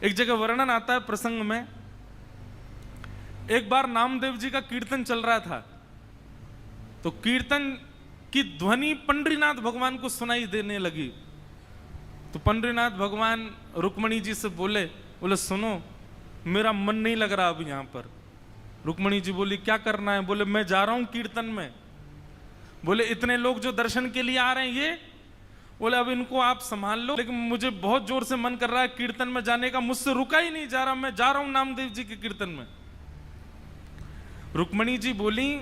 एक जगह वर्णन आता है प्रसंग में, एक बार नामदेव जी का कीर्तन चल रहा था, तो कीर्तन की ध्वनि पंडरीनाथ भगवान को सुनाई देने लगी। तो पंडरीनाथ भगवान रुक्मणी जी से बोले सुनो, मेरा मन नहीं लग रहा अब यहां पर। रुक्मणी जी बोली क्या करना है? बोले मैं जा रहा हूं कीर्तन में। बोले इतने लोग जो दर्शन के लिए आ रहे हैं ये? बोले अब इनको आप संभाल लो, लेकिन मुझे बहुत जोर से मन कर रहा है कीर्तन में जाने का, मुझसे रुका ही नहीं जा रहा, मैं जा रहा हूं नामदेव जी के कीर्तन में। रुक्मणी जी बोली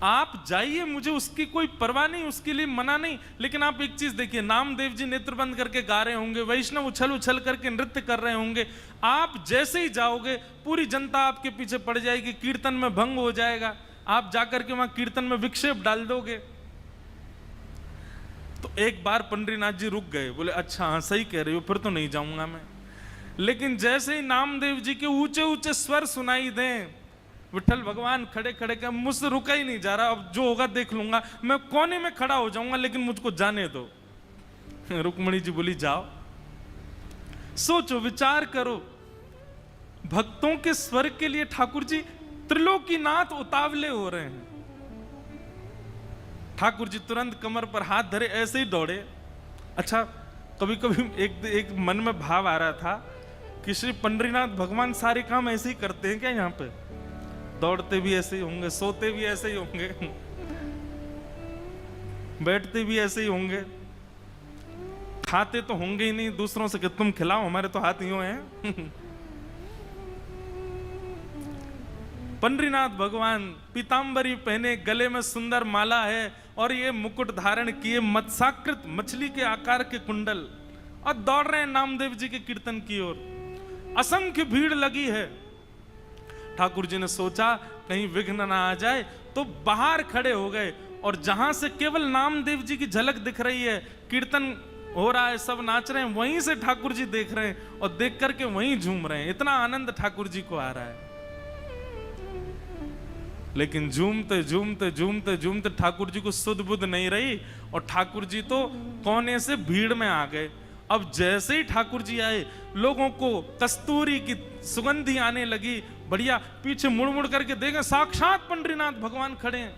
आप जाइए, मुझे उसकी कोई परवाह नहीं, उसके लिए मना नहीं, लेकिन आप एक चीज देखिए, नामदेव जी नेत्र बंद करके गा रहे होंगे, वैष्णव उछल उछल करके नृत्य कर रहे होंगे, आप जैसे ही जाओगे पूरी जनता आपके पीछे पड़ जाएगी, कीर्तन में भंग हो जाएगा, आप जाकर के वहां कीर्तन में विक्षेप डाल दोगे। तो एक बार पंडरीनाथ जी रुक गए, बोले अच्छा हाँ सही कह रहे हो, फिर तो नहीं जाऊंगा मैं। लेकिन जैसे ही नामदेव जी के ऊंचे ऊंचे स्वर सुनाई दें, विठल भगवान खड़े खड़े के, मुझसे रुका ही नहीं जा रहा, अब जो होगा देख लूंगा, मैं कोने में खड़ा हो जाऊंगा, लेकिन मुझको जाने दो। रुक्मणी जी बोली जाओ, सोचो विचार करो, भक्तों के स्वर के लिए ठाकुर जी त्रिलोकीनाथ उतावले हो रहे हैं। ठाकुर जी तुरंत कमर पर हाथ धरे, ऐसे ही दौड़े। अच्छा कभी कभी एक मन में भाव आ रहा था कि श्री पंडरीनाथ भगवान सारे काम ऐसे ही करते हैं क्या? यहाँ पे दौड़ते भी ऐसे ही होंगे, सोते भी ऐसे ही होंगे, बैठते भी ऐसे ही होंगे, खाते तो होंगे ही नहीं दूसरों से कि तुम खिलाओ, हमारे तो हाथ यूं हैं। पंडरीनाथ भगवान पीतांबरी पहने, गले में सुंदर माला है और ये मुकुट धारण किए, मत्स्याकृत मछली के आकार के कुंडल, और दौड़ रहे हैं नामदेव जी के कीर्तन की ओर। असंख्य भीड़ लगी है। ठाकुर जी ने सोचा कहीं विघ्न ना आ जाए, तो बाहर खड़े हो गए, और जहां से केवल नामदेव जी की झलक दिख रही है, कीर्तन हो रहा है, सब नाच रहे हैं, वहीं से ठाकुर जी देख रहे हैं और देख करके वहीं झूम रहे हैं। इतना आनंद ठाकुर जी को आ रहा है। लेकिन झूमते झूमते झूमते झूमते ठाकुर जी को सुध बुध नहीं रही, और ठाकुर जी तो कोने से भीड़ में आ गए। अब जैसे ही ठाकुर जी आए, लोगों को कस्तूरी की सुगंधी आने लगी, बढ़िया, पीछे मुड़ मुड़ करके देखे साक्षात पंडरीनाथ भगवान खड़े हैं।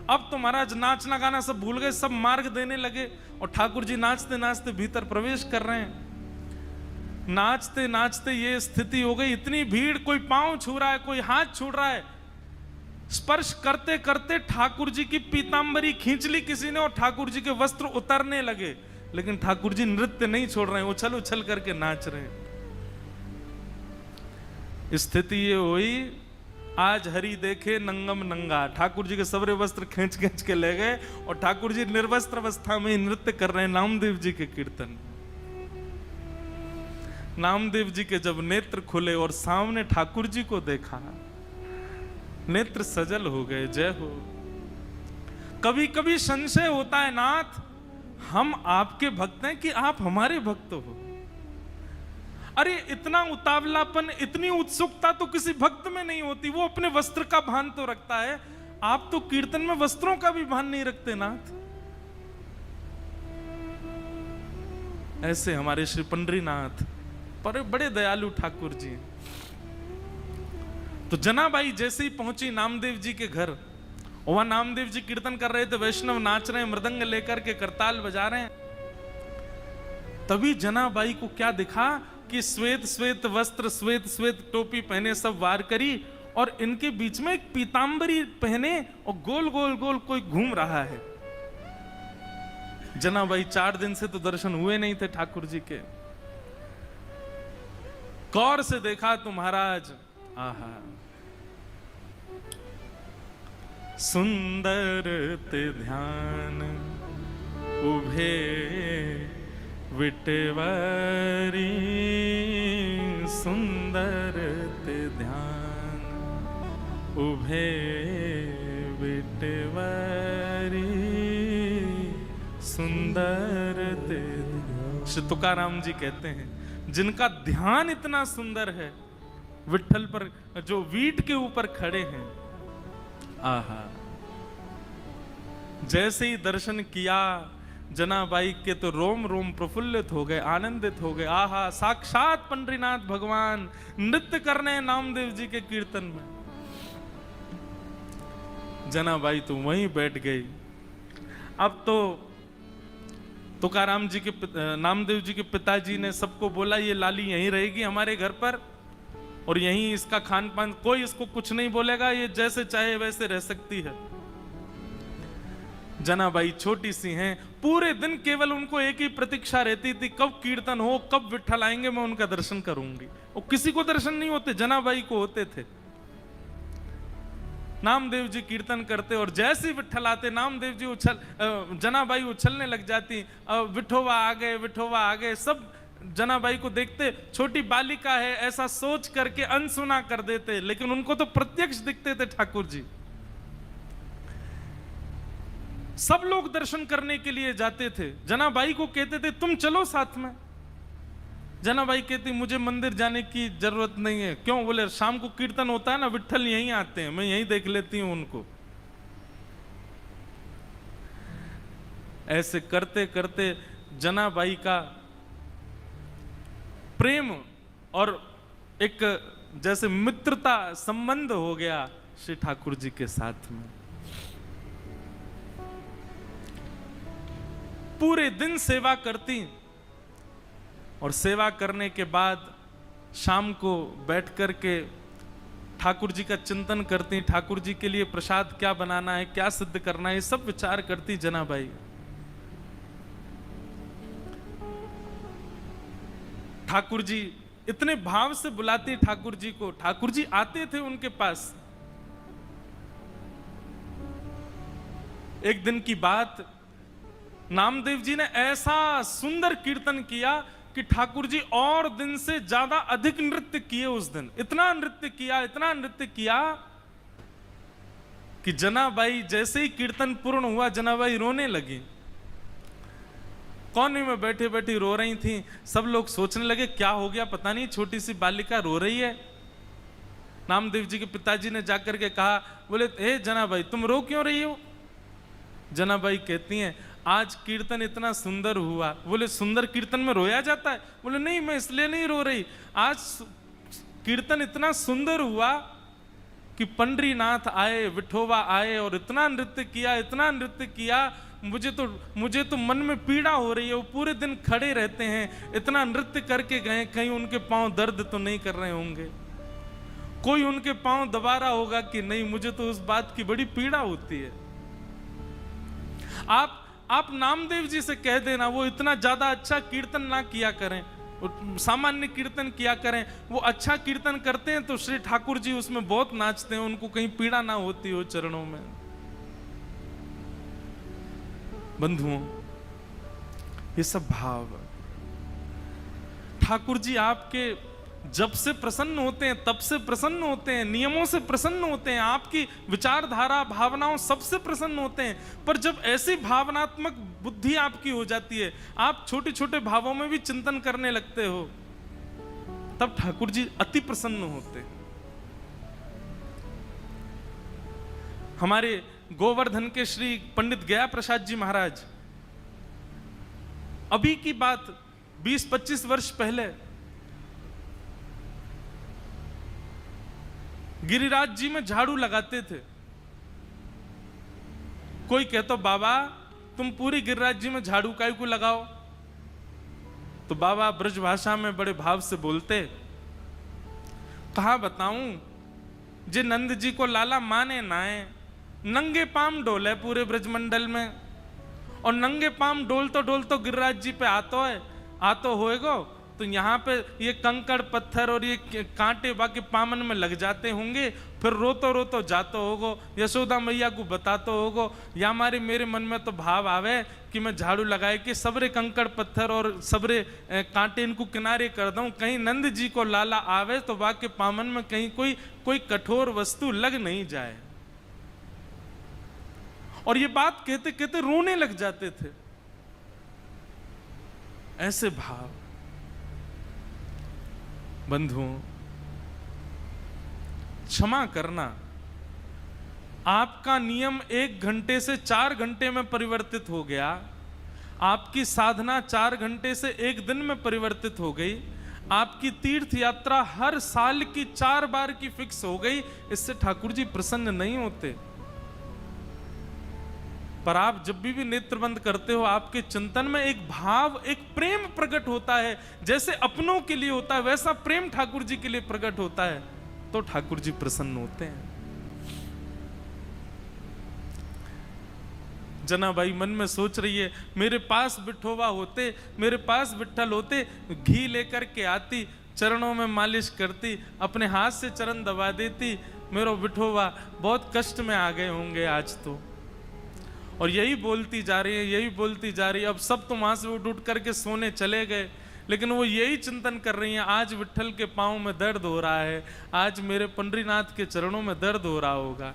अब तो महाराज नाचना गाना सब भूल गए, सब मार्ग देने लगे, और ठाकुर जी नाचते नाचते भीतर प्रवेश कर रहे हैं। नाचते नाचते ये स्थिति हो गई, इतनी भीड़, कोई पांव छू रहा है, कोई हाथ छू रहा है, स्पर्श करते करते ठाकुर जी की पीतांबरी खींच ली किसी ने, और ठाकुर जी के वस्त्र उतरने लगे, लेकिन ठाकुर जी नृत्य नहीं छोड़ रहे हैं, उछल उछल करके नाच रहे हैं। स्थिति ये हुई, आज हरि देखे नंगम नंगा, ठाकुर जी के सबरे वस्त्र खींच खींच के ले गए, और ठाकुर जी निर्वस्त्र अवस्था में नृत्य कर रहे हैं नामदेव जी के कीर्तन। नामदेव जी के जब नेत्र खुले और सामने ठाकुर जी को देखा, नेत्र सजल हो गए। जय हो। कभी कभी संशय होता है नाथ, हम आपके भक्त हैं कि आप हमारे भक्त हो? अरे इतना उतावलापन, इतनी उत्सुकता तो किसी भक्त में नहीं होती, वो अपने वस्त्र का भान तो रखता है, आप तो कीर्तन में वस्त्रों का भी भान नहीं रखते नाथ। ऐसे हमारे श्री पंडरीनाथ पर बड़े दयालु ठाकुर जी। तो जनाबाई जैसे ही पहुंची नामदेव जी के घर, वहां नामदेव जी कीर्तन कर रहे थे, वैष्णव नाच रहे हैं, मृदंग लेकर के करताल बजा रहे हैं। तभी जनाबाई को क्या दिखा कि श्वेत श्वेत वस्त्र, श्वेत श्वेत टोपी पहने, सब वार करी, और इनके बीच में एक पीतांबरी पहने और गोल गोल गोल कोई घूम रहा है। जनाबाई 4 दिन से तो दर्शन हुए नहीं थे ठाकुर जी के। गौर से देखा तो महाराज, आहा, सुंदर ते ध्यान उभे विटवारी, सुंदर ते ध्यान उभे विटवारी, सुंदर ते। श्री तुकाराम जी कहते हैं, जिनका ध्यान इतना सुंदर है, विठल पर जो वीट के ऊपर खड़े हैं, आहा, जैसे ही दर्शन किया, जनाबाई के तो रोम रोम प्रफुल्लित हो गए, आनंदित हो गए। आहा, साक्षात पंडरीनाथ भगवान नृत्य करने नामदेव जी के कीर्तन में। जनाबाई तो वहीं बैठ गई। अब तो तुकाराम जी के नामदेव जी के पिताजी ने सबको बोला ये लाली यहीं रहेगी हमारे घर पर, और यहीं इसका खान पान, कोई इसको कुछ नहीं बोलेगा, ये जैसे चाहे वैसे रह सकती है। जनाबाई छोटी सी हैं, पूरे दिन केवल उनको एक ही प्रतीक्षा रहती थी, कब कीर्तन हो, कब विट्ठल आएंगे, मैं उनका दर्शन करूंगी। और किसी को दर्शन नहीं होते, जनाबाई को होते थे। नामदेव जी कीर्तन करते और जैसे ही विट्ठल आते, नामदेव जी जनाबाई उछलने लग जाती। विठोवा आ गए, विठोवा आ गए। सब जनाबाई को देखते, छोटी बालिका है ऐसा सोच करके अनसुना कर देते, लेकिन उनको तो प्रत्यक्ष दिखते थे ठाकुर जी। सब लोग दर्शन करने के लिए जाते थे, जनाबाई को कहते थे तुम चलो साथ में। जनाबाई कहती मुझे मंदिर जाने की जरूरत नहीं है। क्यों? बोले शाम को कीर्तन होता है ना, विट्ठल यहीं आते हैं, मैं यहीं देख लेती हूं उनको। ऐसे करते करते जनाबाई का प्रेम और एक जैसे मित्रता संबंध हो गया श्री ठाकुर जी के साथ में। पूरे दिन सेवा करती और सेवा करने के बाद शाम को बैठ कर के ठाकुर जी का चिंतन करती। ठाकुर जी के लिए प्रसाद क्या बनाना है, क्या सिद्ध करना है, सब विचार करती जनाबाई। ठाकुर जी इतने भाव से बुलाती ठाकुर जी को, ठाकुर जी आते थे उनके पास। एक दिन की बात, नामदेव जी ने ऐसा सुंदर कीर्तन किया कि ठाकुर जी और दिन से ज्यादा अधिक नृत्य किए उस दिन। इतना नृत्य किया कि जनाबाई जैसे ही कीर्तन पूर्ण हुआ, जनाबाई रोने लगी। कोने में बैठे बैठी रो रही थी। सब लोग सोचने लगे क्या हो गया, पता नहीं छोटी सी बालिका रो रही है। नामदेव जी के पिताजी ने जाकर के कहा, बोले हे जनाबाई तुम रो क्यों रही हो? जनाबाई कहती हैं आज कीर्तन इतना सुंदर हुआ। बोले सुंदर कीर्तन में रोया जाता है? बोले नहीं, मैं इसलिए नहीं रो रही, आज कीर्तन इतना सुंदर हुआ कि पंडरीनाथ आए, विठोबा आए और इतना नृत्य किया, मुझे तो मन में पीड़ा हो रही है। वो पूरे दिन खड़े रहते हैं, इतना नृत्य करके गए, कहीं उनके पांव दर्द तो नहीं कर रहे होंगे, कोई उनके पांव दबा रहा होगा कि नहीं, मुझे तो उस बात की बड़ी पीड़ा होती है। आप नामदेव जी से कह देना वो इतना ज्यादा अच्छा कीर्तन ना किया करें, सामान्य कीर्तन किया करें। वो अच्छा कीर्तन करते हैं तो श्री ठाकुर जी उसमें बहुत नाचते हैं, उनको कहीं पीड़ा ना होती हो चरणों में। बंधुओं, ये सब भाव ठाकुर जी आपके जब से प्रसन्न होते हैं तब से प्रसन्न होते हैं, नियमों से प्रसन्न होते हैं, आपकी विचारधारा भावनाओं सबसे प्रसन्न होते हैं। पर जब ऐसी भावनात्मक बुद्धि आपकी हो जाती है, आप छोटे छोटे भावों में भी चिंतन करने लगते हो, तब ठाकुर जी अति प्रसन्न होते हैं। हमारे गोवर्धन के श्री पंडित गया प्रसाद जी महाराज, अभी की बात 20-25 वर्ष पहले गिरिराज जी में झाड़ू लगाते थे। कोई कहता बाबा तुम पूरी गिरिराज जी में झाड़ू काहे को लगाओ? तो बाबा ब्रज भाषा में बड़े भाव से बोलते, कहा बताऊं, जे नंद जी को लाला माने नाए, नंगे पाम डोले पूरे ब्रजमंडल में, और नंगे पाम डोल तो गिरिराज जी पे आतो होएगो, तो यहाँ पे ये कंकड़ पत्थर और ये कांटे बाकी पामन में लग जाते होंगे, फिर रोतो जातो होगो, यशोदा मैया को बतातो होगो। या हमारे मेरे मन में तो भाव आवे कि मैं झाड़ू लगाए कि सबरे कंकड़ पत्थर और सबरे कांटे इनको किनारे कर दूं, कहीं नंद जी को लाला आवे तो वाके पामन में कहीं कोई कठोर वस्तु लग नहीं जाए। और ये बात कहते कहते रोने लग जाते थे। ऐसे भाव। बंधुओं, क्षमा करना आपका नियम 1 घंटे से 4 घंटे में परिवर्तित हो गया। आपकी साधना 4 घंटे से 1 दिन में परिवर्तित हो गई, आपकी तीर्थ यात्रा हर साल की 4 बार की फिक्स हो गई, इससे ठाकुर जी प्रसन्न नहीं होते। पर आप जब भी नेत्र बंद करते हो, आपके चिंतन में एक भाव, एक प्रेम प्रकट होता है, जैसे अपनों के लिए होता है वैसा प्रेम ठाकुर जी के लिए प्रकट होता है, तो ठाकुर जी प्रसन्न होते हैं। जनाबाई मन में सोच रही है, मेरे पास विठोबा होते, मेरे पास विठ्ठल होते, घी लेकर के आती, चरणों में मालिश करती, अपने हाथ से चरण दबा देती, मेरा विठोबा बहुत कष्ट में आ गए होंगे आज तो। और यही बोलती जा रही है, यही बोलती जा रही है। अब सब तो वहां से उठ करके सोने चले गए, लेकिन वो यही चिंतन कर रही हैं, आज विठ्ठल के पांव में दर्द हो रहा है, आज मेरे पंडरीनाथ के चरणों में दर्द हो रहा होगा।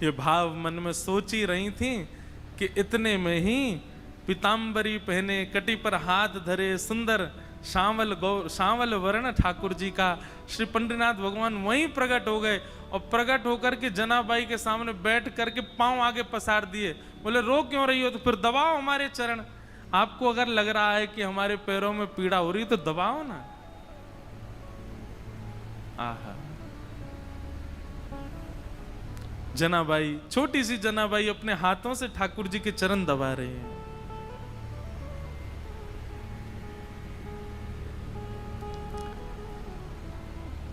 ये भाव मन में सोच ही रही थी कि इतने में ही पीताम्बरी पहने, कटी पर हाथ धरे, सुंदर सांवल वर्ण ठाकुर जी का श्री पंडरीनाथ भगवान वहीं प्रकट हो गए। और प्रकट होकर के जनाबाई के सामने बैठ करके पांव आगे पसार दिए, बोले रो क्यों रही हो, तो फिर दबाओ हमारे चरण। आपको अगर लग रहा है कि हमारे पैरों में पीड़ा हो रही है तो दबाओ ना। आहा, जनाबाई, छोटी सी जनाबाई अपने हाथों से ठाकुर जी के चरण दबा रही है।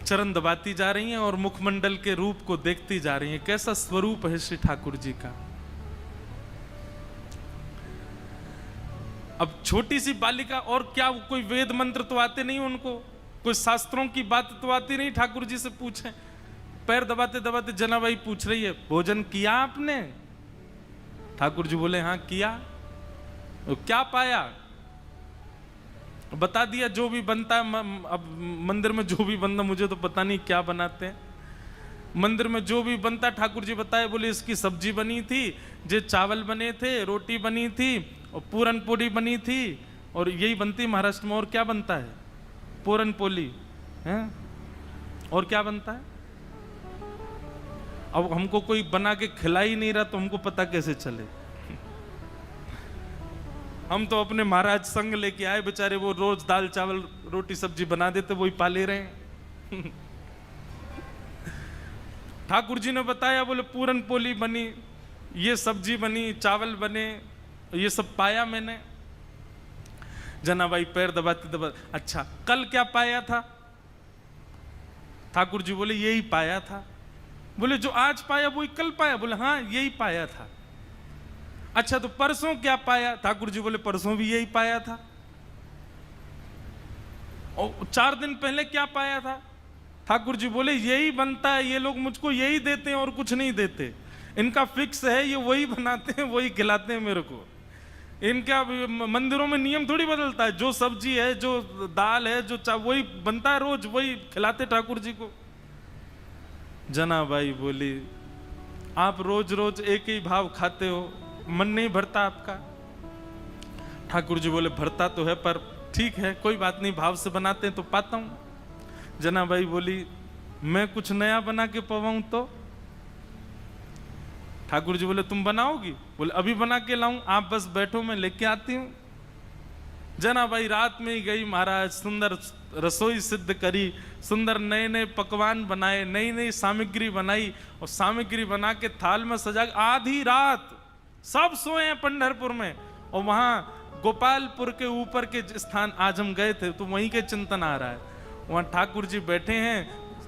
चरण दबाती जा रही हैं और मुखमंडल के रूप को देखती जा रही हैं, कैसा स्वरूप है श्री ठाकुर जी का। अब छोटी सी बालिका, और क्या कोई वेद मंत्र तो आते नहीं उनको, कोई शास्त्रों की बात तो आती नहीं, ठाकुर जी से पूछें। पैर दबाते दबाते जनाबाई पूछ रही है, भोजन किया आपने? ठाकुर जी बोले हाँ किया। क्या पाया? बता दिया जो भी बनता है। अब मंदिर में जो भी बनता, मुझे तो पता नहीं क्या बनाते हैं, मंदिर में जो भी बनता ठाकुर जी बताए। बोले इसकी सब्जी बनी थी, जे चावल बने थे, रोटी बनी थी और पूरन पोली बनी थी, और यही बनती है महाराष्ट्र में। और क्या बनता है? पूरन पोली है। और क्या बनता है? अब हमको कोई बना के खिला ही नहीं रहा तो हमको पता कैसे चले। हम तो अपने महाराज संग लेके आए, बेचारे वो रोज दाल चावल रोटी सब्जी बना देते, वही पाले रहे हैं। ठाकुर जी ने बताया, बोले पूरन पोली बनी, ये सब्जी बनी, चावल बने, ये सब पाया मैंने। जनाबाई पैर दबाते दबाते, अच्छा कल क्या पाया था? ठाकुर जी बोले यही पाया था। बोले जो आज पाया वही कल पाया? बोले हाँ यही पाया था। अच्छा तो परसों क्या पाया? ठाकुर जी बोले परसों भी यही पाया था। और 4 दिन पहले क्या पाया था? ठाकुर जी बोले यही बनता है, ये लोग मुझको यही देते हैं और कुछ नहीं देते, इनका फिक्स है, ये वही बनाते हैं वही खिलाते हैं मेरे को। इनका मंदिरों में नियम थोड़ी बदलता है, जो सब्जी है, जो दाल है, जो वही बनता है, रोज वही खिलाते ठाकुर जी को। जनाबाई बोली आप रोज रोज एक ही भाव खाते हो, मन नहीं भरता आपका? ठाकुर जी बोले भरता तो है, पर ठीक है कोई बात नहीं, भाव से बनाते हैं तो पाता हूं। जनाबाई बोली मैं कुछ नया बना के पवाऊं तो? ठाकुर जी बोले तुम बनाओगी? बोले अभी बना के लाऊं, आप बस बैठो मैं लेके आती हूं। जनाबाई रात में ही गई, महाराज सुंदर रसोई सिद्ध करी, सुंदर नए नए पकवान बनाए, नई नई सामग्री बनाई, और सामग्री बना के थाल में सजा। आधी रात सब सोए हैं पंढरपुर में, और वहां गोपालपुर के ऊपर के स्थान आज हम गए थे तो वहीं के चिंतन आ रहा है, वहां ठाकुर जी बैठे हैं,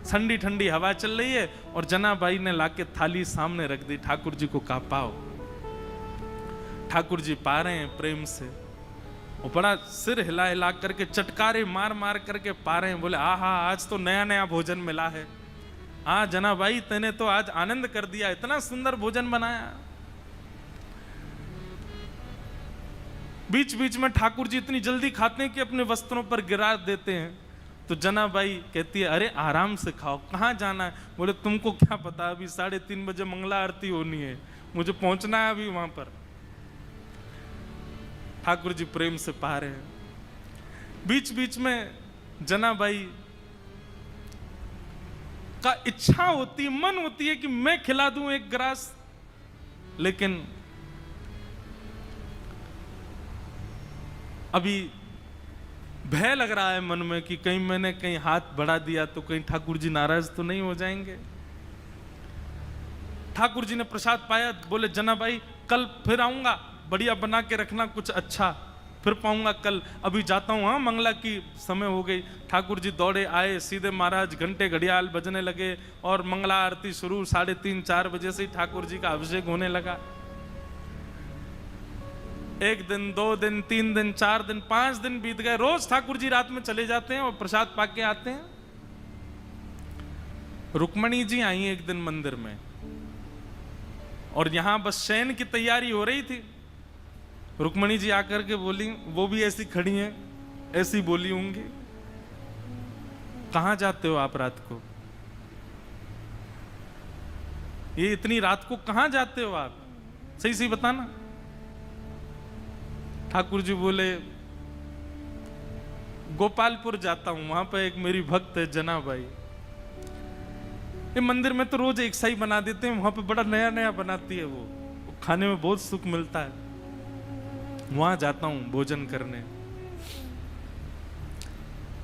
ठंडी ठंडी हवा चल रही है, और जनाबाई ने लाके थाली सामने रख दी। ठाकुर जी को कहा पाओ। ठाकुर जी पा रहे हैं प्रेम से, और बड़ा सिर हिला हिला करके, चटकारे मार मार करके पा रहे हैं। बोले आहा आज तो नया नया भोजन मिला है। हाँ जनाबाई तेने तो आज आनंद कर दिया, इतना सुंदर भोजन बनाया। बीच बीच में ठाकुर जी इतनी जल्दी खाते हैं कि अपने वस्त्रों पर गिरा देते हैं। तो जनाबाई कहती है अरे आराम से खाओ, कहाँ जाना है? बोले तुमको क्या पता, अभी 3:30 बजे मंगला आरती होनी है, मुझे पहुंचना है अभी वहां पर। ठाकुर जी प्रेम से पा रहे हैं। बीच बीच में जनाबाई का इच्छा होती, मन होती है कि मैं खिला दूं एक ग्रास, लेकिन अभी भय लग रहा है मन में कि कहीं मैंने कहीं हाथ बढ़ा दिया तो कहीं ठाकुर जी नाराज तो नहीं हो जाएंगे। ठाकुर जी ने प्रसाद पाया, बोले जना भाई कल फिर आऊंगा, बढ़िया बना के रखना कुछ अच्छा, फिर पाऊंगा कल, अभी जाता हूं, हाँ मंगला की समय हो गई। ठाकुर जी दौड़े आए, सीधे महाराज घंटे घड़ियाल बजने लगे और मंगला आरती शुरू। 3:30-4 बजे से ही ठाकुर जी का अभिषेक होने लगा। 1 दिन 2 दिन 3 दिन 4 दिन 5 दिन बीत गए। रोज ठाकुर जी रात में चले जाते हैं और प्रसाद पाके आते हैं। रुक्मणी जी आई एक दिन मंदिर में और यहां बस शयन की तैयारी हो रही थी। रुक्मणी जी आकर के बोली, वो भी ऐसी खड़ी हैं, ऐसी बोली होंगी, कहां जाते हो आप रात को? ये इतनी रात को कहां जाते हो आप, सही सही बताना। ठाकुर जी बोले गोपालपुर जाता हूं, वहां पर एक मेरी भक्त है जना बाई, ये मंदिर में तो रोज एक सा ही बना देते हैं, वहां पे बड़ा नया नया बनाती है, वो खाने में बहुत सुख मिलता है, वहां जाता हूं भोजन करने।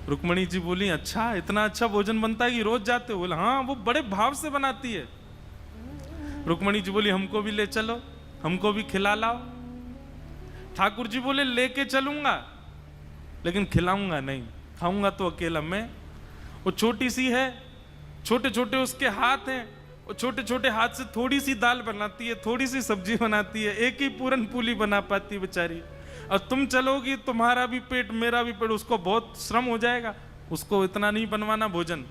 रुक्मणी जी बोली अच्छा, इतना अच्छा भोजन बनता है कि रोज जाते हो? बोला हाँ, वो बड़े भाव से बनाती है। रुक्मणी जी बोली हमको भी ले चलो, हमको भी खिला लाओ। ठाकुर जी बोले लेके चलूंगा लेकिन खिलाऊंगा नहीं, खाऊंगा तो अकेला मैं। वो छोटी सी है, छोटे छोटे उसके हाथ हैं, वो छोटे छोटे हाथ से थोड़ी सी दाल बनाती है, थोड़ी सी सब्जी बनाती है, एक ही पूरन पूली बना पाती बेचारी। और तुम चलोगी, तुम्हारा भी पेट मेरा भी पेट, उसको बहुत श्रम हो जाएगा, उसको इतना नहीं बनवाना भोजन।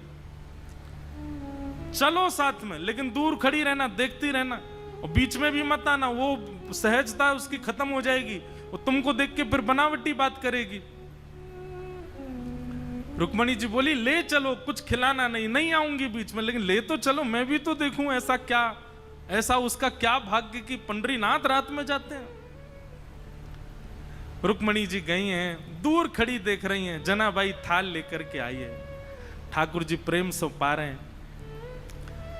चलो साथ में, लेकिन दूर खड़ी रहना, देखती रहना, और बीच में भी मत आना, वो सहजता उसकी खत्म हो जाएगी, वो तुमको देख के फिर बनावटी बात करेगी। रुक्मणी जी बोली ले चलो, कुछ खिलाना नहीं, नहीं आऊंगी बीच में, लेकिन ले तो चलो, मैं भी तो देखूं ऐसा क्या, ऐसा उसका क्या भाग्य कि पंडरीनाथ रात में जाते हैं। रुक्मणी जी गई हैं, दूर खड़ी देख रही हैं, जनाबाई थाल लेकर के आई है, ठाकुर जी प्रेम से पा रहे हैं।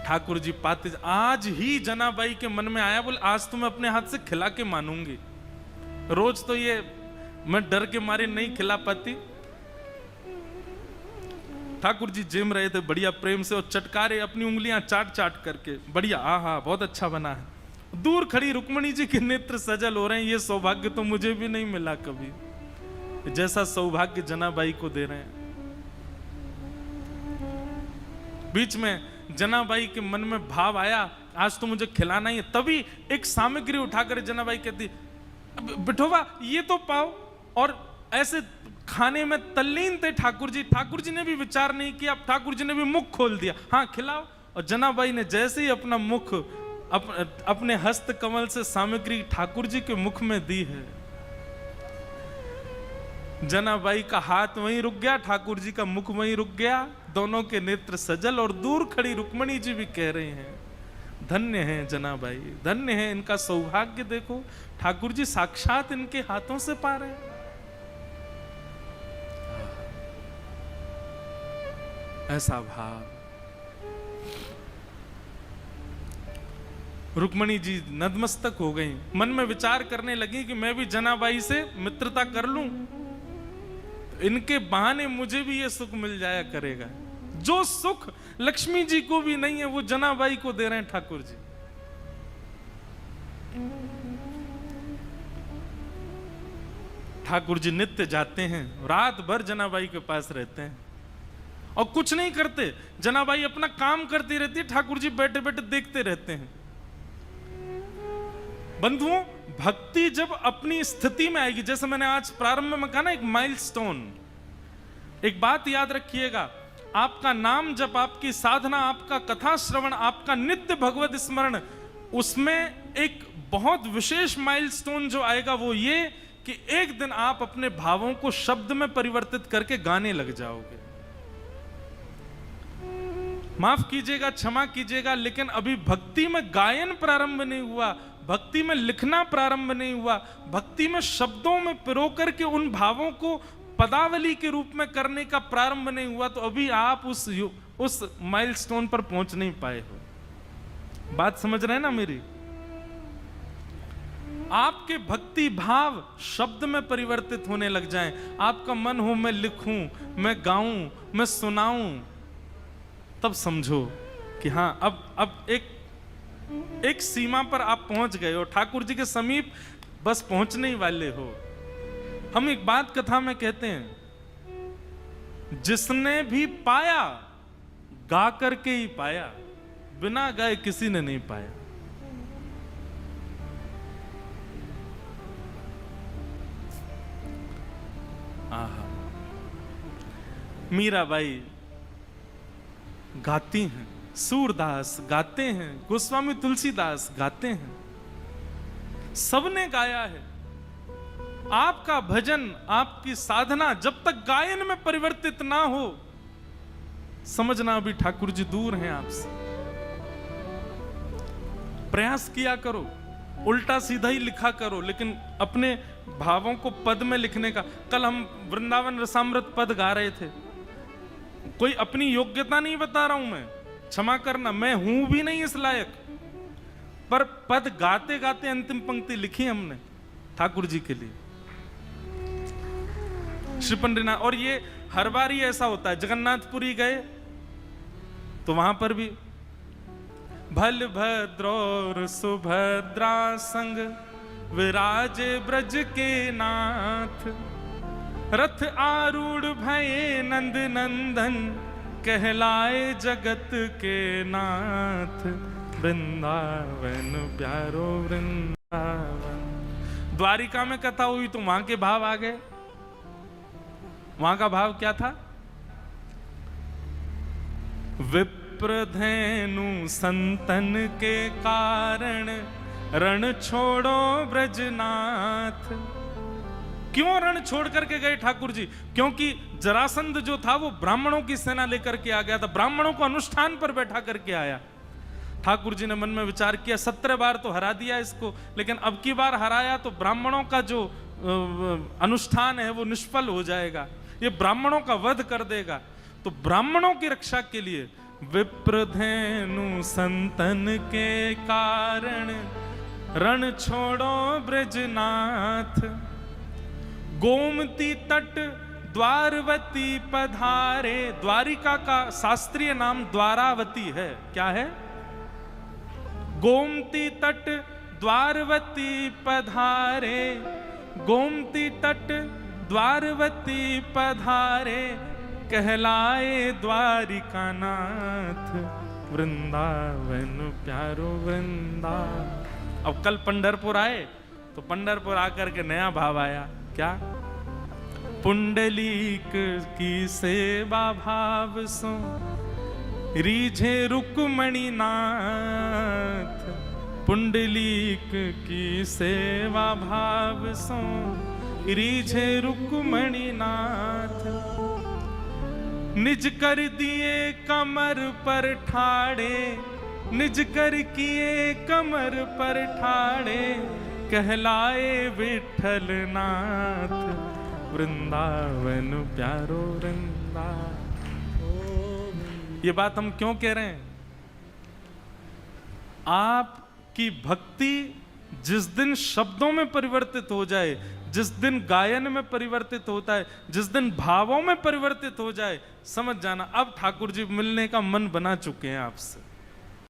ठाकुर जी पाते, आज ही जनाबाई के मन में आया, बोले आज तो मैं अपने हाथ से खिला के मानूंगी, रोज तो ये मैं डर के मारे नहीं खिला पाती। ठाकुर जी जिम रहे थे बढ़िया प्रेम से, और चटकारे अपनी उंगलियां चाट चाट करके, बढ़िया आहा बहुत अच्छा बना है। दूर खड़ी रुक्मणी जी के नेत्र सजल हो रहे हैं, ये सौभाग्य तो मुझे भी नहीं मिला कभी, जैसा सौभाग्य जनाबाई को दे रहे हैं। बीच में जनाबाई के मन में भाव आया आज तो मुझे खिलाना ही है, तभी एक सामग्री उठाकर जनाबाई कहती बिठोबा ये तो पाओ, और ऐसे खाने में तल्लीन थे ठाकुर जी। ठाकुर जी ने भी विचार नहीं किया, ठाकुर जी ने भी मुख खोल दिया, हाँ खिलाओ। और जनाबाई ने जैसे ही अपना मुख अपने हस्त कमल से सामग्री ठाकुर जी के मुख में दी है, जनाबाई का हाथ वहीं रुक गया, ठाकुर जी का मुख वहीं रुक गया, दोनों के नेत्र सजल। और दूर खड़ी रुक्मणी जी भी कह रही हैं धन्य है जनाबाई, धन्य है, इनका सौभाग्य देखो, ठाकुर जी साक्षात इनके हाथों से पा रहे हैं। ऐसा भाव। रुक्मणी जी नतमस्तक हो गई, मन में विचार करने लगी कि मैं भी जनाबाई से मित्रता कर लूं, इनके बहाने मुझे भी ये सुख मिल जाया करेगा। जो सुख लक्ष्मी जी को भी नहीं है वो जनाबाई को दे रहे हैं ठाकुर जी। ठाकुर जी नित्य जाते हैं, रात भर जनाबाई के पास रहते हैं और कुछ नहीं करते, जनाबाई अपना काम करती रहती है, ठाकुर जी बैठे बैठे देखते रहते हैं। बंधुओं, भक्ति जब अपनी स्थिति में आएगी, जैसे मैंने आज प्रारंभ में कहा ना, एक माइलस्टोन, एक बात याद रखिएगा, आपका नाम जब, आपकी साधना, आपका कथा श्रवण, आपका नित्य भगवत स्मरण, उसमें एक बहुत विशेष माइलस्टोन जो आएगा वो ये कि एक दिन आप अपने भावों को शब्द में परिवर्तित करके गाने लग जाओगे। माफ कीजिएगा, क्षमा कीजिएगा, लेकिन अभी भक्ति में गायन प्रारंभ नहीं हुआ, भक्ति में लिखना प्रारंभ नहीं हुआ, भक्ति में शब्दों में पिरो करके उन भावों को पदावली के रूप में करने का प्रारंभ नहीं हुआ, तो अभी आप उस माइलस्टोन पर पहुंच नहीं पाए हो। बात समझ रहे हैं ना मेरी? आपके भक्ति भाव शब्द में परिवर्तित होने लग जाएं, आपका मन हो मैं लिखूं, मैं गाऊं, मैं सुनाऊं, तब समझो कि हाँ अब एक सीमा पर आप पहुंच गए हो, ठाकुर जी के समीप बस पहुंचने ही वाले हो। हम एक बात कथा में कहते हैं, जिसने भी पाया गा करके ही पाया, बिना गाए किसी ने नहीं पाया। आहा, मीराबाई गाती हैं, सूरदास गाते हैं, गोस्वामी तुलसीदास गाते हैं, सबने गाया है। आपका भजन, आपकी साधना जब तक गायन में परिवर्तित ना हो, समझना अभी ठाकुर जी दूर हैं आपसे। प्रयास किया करो, उल्टा सीधा ही लिखा करो, लेकिन अपने भावों को पद में लिखने का। कल हम वृंदावन रसामृत पद गा रहे थे, कोई अपनी योग्यता नहीं बता रहा हूं मैं, क्षमा करना, मैं हूं भी नहीं इस लायक, पर पद गाते गाते अंतिम पंक्ति लिखी हमने ठाकुर जी के लिए, श्री पंडरीनाथ। और ये हर बार ही ऐसा होता है, जगन्नाथपुरी गए तो वहां पर भी भल भद्र और सुभद्रा संग विराजे ब्रज के नाथ, रथ आरूढ़ भये नंद नंदन, कहलाए जगत के नाथ, वृंदावन प्यारो वृंदावन। द्वारिका में कथा हुई तो वहां के भाव आ गए। वहां का भाव क्या था? विप्रधेनु संतन के कारण, रण छोड़ो ब्रजनाथ। क्यों रण छोड़ करके गए ठाकुर जी? क्योंकि जरासंध जो था वो ब्राह्मणों की सेना लेकर के आ गया था, ब्राह्मणों को अनुष्ठान पर बैठा करके आया। ठाकुर जी ने मन में विचार किया, 17 बार तो हरा दिया इसको, लेकिन अब की बार हराया तो ब्राह्मणों का जो अनुष्ठान है वो निष्फल हो जाएगा, ये ब्राह्मणों का वध कर देगा। तो ब्राह्मणों की रक्षा के लिए विप्रधेनु संतन के कारण, रण छोड़ो ब्रजनाथ। गोमती तट द्वारवती पधारे। द्वारिका का शास्त्रीय नाम द्वारावती है। क्या है? गोमती तट द्वारवती पधारे, गोमती तट द्वारवती पधारे, कहलाए द्वारिका नाथ, वृंदावन प्यारो वृंदावन। अब कल पंढरपुर आए तो पंढरपुर आकर के नया भाव आया। क्या? पुंडलीक की सेवा भाव सो, रीझे रुक्मणी नाथ। पुंडलीक की सेवा भाव सो, रीझे रुक्मणी नाथ। निज कर दिए कमर पर ठाड़े, निज कर किए कमर पर ठाड़े, कहलाए विठल नाथ, वृंदावन प्यारो वृंदावन। ये बात हम क्यों कह रहे हैं? आपकी भक्ति जिस दिन शब्दों में परिवर्तित हो जाए, जिस दिन गायन में परिवर्तित होता है, जिस दिन भावों में परिवर्तित हो जाए, समझ जाना अब ठाकुर जी मिलने का मन बना चुके हैं आपसे।